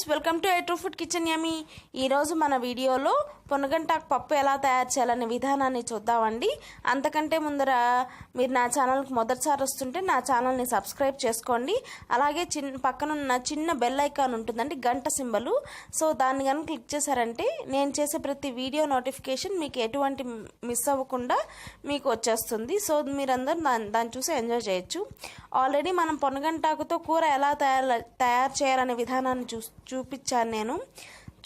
Friends, welcome to true food kitchen yummy. ఈరోజు మన వీడియోలో పొనగంటాకు పప్పు ఎలా తయారు చేయాలనే విధానాన్ని చూద్దామండి. అంతకంటే ముందర మీరు నా ఛానల్కి మొదటిసారి వస్తుంటే నా ఛానల్ని సబ్స్క్రైబ్ చేసుకోండి. అలాగే పక్కనున్న చిన్న బెల్ ఐకాన్ ఉంటుందండి, గంట సింబలు. సో దాన్ని కనుక క్లిక్ చేశారంటే నేను చేసే ప్రతి వీడియో నోటిఫికేషన్ మీకు ఎటువంటి మిస్ అవ్వకుండా మీకు వచ్చేస్తుంది. సో మీరందరూ దాన్ని చూసి ఎంజాయ్ చేయొచ్చు. ఆల్రెడీ మనం పొనగంటాకుతో కూర ఎలా తయారు చేయాలనే విధానాన్ని చూపించాను నేను.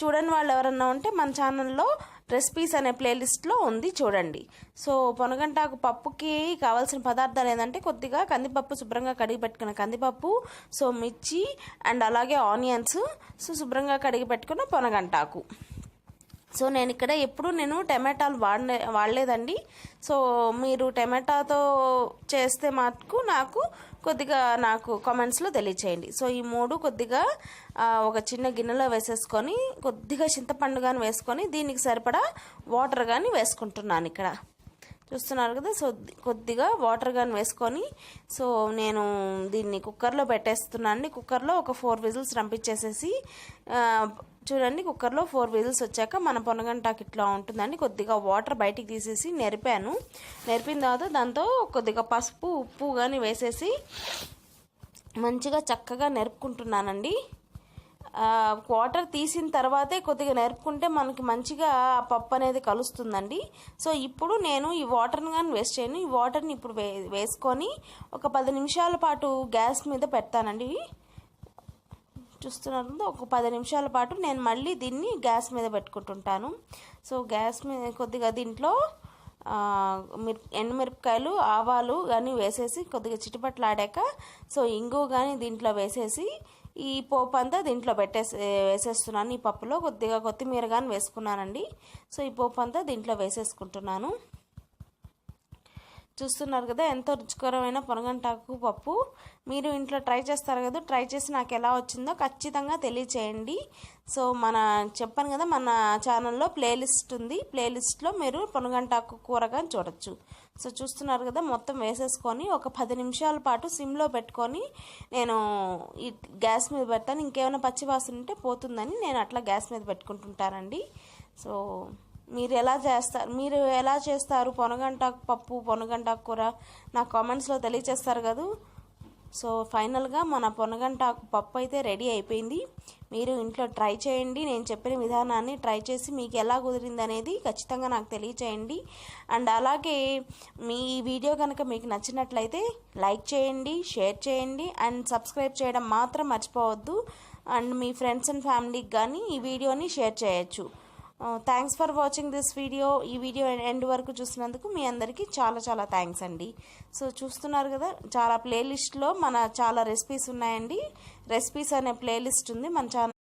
చూడని వాళ్ళు ఎవరన్నా ఉంటే మన ఛానల్లో రెసిపీస్ అనే ప్లేలిస్ట్లో ఉంది, చూడండి. సో పొనగంటాకు పప్పుకి కావాల్సిన పదార్థాలు ఏంటంటే కొద్దిగా కందిపప్పు, శుభ్రంగా కడిగి పెట్టుకున్న కందిపప్పు, సో మిర్చి అండ్ అలాగే ఆనియన్స్, సో శుభ్రంగా కడిగి పెట్టుకున్న పొనగంటాకు. సో నేను ఇక్కడ ఎప్పుడు టమాటాలు వాడలేదండి. సో మీరు టమాటాతో చేస్తే మటుకు నాకు కామెంట్స్లో తెలియచేయండి. సో ఈ మూడు కొద్దిగా ఒక చిన్న గిన్నెలో వేసేసుకొని కొద్దిగా చింతపండు కానీ వేసుకొని దీనికి సరిపడా వాటర్ కానీ వేసుకుంటున్నాను. ఇక్కడ చూస్తున్నారు కదా. సో కొద్దిగా వాటర్ కానీ వేసుకొని సో నేను దీన్ని కుక్కర్లో పెట్టేస్తున్నాను. కుక్కర్లో ఒక 4 విజిల్స్ రంపించేసేసి చూడండి, కుక్కర్లో 4 విజిల్స్ వచ్చాక మన పొనగంటాకు ఇట్లా ఉంటుందండి. కొద్దిగా వాటర్ బయటికి తీసేసి నెరిపిన తర్వాత దాంతో కొద్దిగా పసుపు, ఉప్పు కానీ వేసేసి మంచిగా చక్కగా నెరుపుకుంటున్నానండి. వాటర్ తీసిన తర్వాతే కొద్దిగా నెరుపుకుంటే మనకి మంచిగా పప్పు అనేది కలుస్తుందండి. సో ఇప్పుడు నేను ఈ వాటర్ని కానీ వేస్ట్ చేయను. ఈ వాటర్ని ఇప్పుడు వేసుకొని ఒక 10 నిమిషాల పాటు గ్యాస్ మీద పెడతానండి. చూస్తున్నారు, ఒక 10 నిమిషాల పాటు నేను మళ్ళీ దీన్ని గ్యాస్ మీద పెట్టుకుంటుంటాను. సో గ్యాస్ మీద కొద్దిగా దీంట్లో ఎండుమిరపకాయలు, ఆవాలు కానీ వేసేసి కొద్దిగా చిటిపట్లాడాక సో ఇంగు కానీ దీంట్లో వేసేసి ఈ పోపు అంతా దీంట్లో వేసేస్తున్నాను. ఈ పప్పులో కొద్దిగా కొత్తిమీర కానీ వేసుకున్నానండి. సో ఈ పోపు అంతా దీంట్లో వేసేసుకుంటున్నాను. చూస్తున్నారు కదా, ఎంతో రుచికరమైన పొనగంటాకు పప్పు. మీరు ఇంట్లో ట్రై చేస్తారు కదా, ట్రై చేసి నాకు ఎలా వచ్చిందో ఖచ్చితంగా తెలియచేయండి. సో చెప్పాను కదా, మన ఛానల్లో ప్లేలిస్ట్ ఉంది. ప్లేలిస్ట్లో మీరు పొనగంటాకు కూరగా చూడొచ్చు. సో చూస్తున్నారు కదా, మొత్తం వేసేసుకొని ఒక 10 నిమిషాల పాటు సిమ్లో పెట్టుకొని నేను ఈ గ్యాస్ మీద పెడతాను. ఇంకేమైనా పచ్చివాసన ఉంటే పోతుందని నేను అట్లా గ్యాస్ మీద పెట్టుకుంటుంటానండి. సో మీరు ఎలా చేస్తారు పొనగంటాకు పప్పు, పొనగంటాకు కూర నా కామెంట్స్లో తెలియచేస్తారు కదా. సో ఫైనల్గా మన పొనగంటాకు పప్పు అయితే రెడీ అయిపోయింది. మీరు ఇంట్లో ట్రై చేయండి. నేను చెప్పిన విధానాన్ని ట్రై చేసి మీకు ఎలా కుదిరింది అనేది ఖచ్చితంగా నాకు తెలియచేయండి. అండ్ అలాగే మీ వీడియో కనుక మీకు నచ్చినట్లయితే లైక్ చేయండి, షేర్ చేయండి అండ్ సబ్స్క్రైబ్ చేయడం మాత్రం మర్చిపోవద్దు. అండ్ మీ ఫ్రెండ్స్ అండ్ ఫ్యామిలీకి కానీ ఈ వీడియోని షేర్ చేయొచ్చు. Thanks for watching this video. ఈ వీడియో ఎండ్ వరకు చూసినందుకు మీ అందరికీ చాలా చాలా థ్యాంక్స్ అండి. సో చూస్తున్నారు కదా, చాలా ప్లేలిస్ట్లో చాలా రెసిపీస్ ఉన్నాయండి. రెసిపీస్ అనే ప్లేలిస్ట్ ఉంది మన ఛానల్.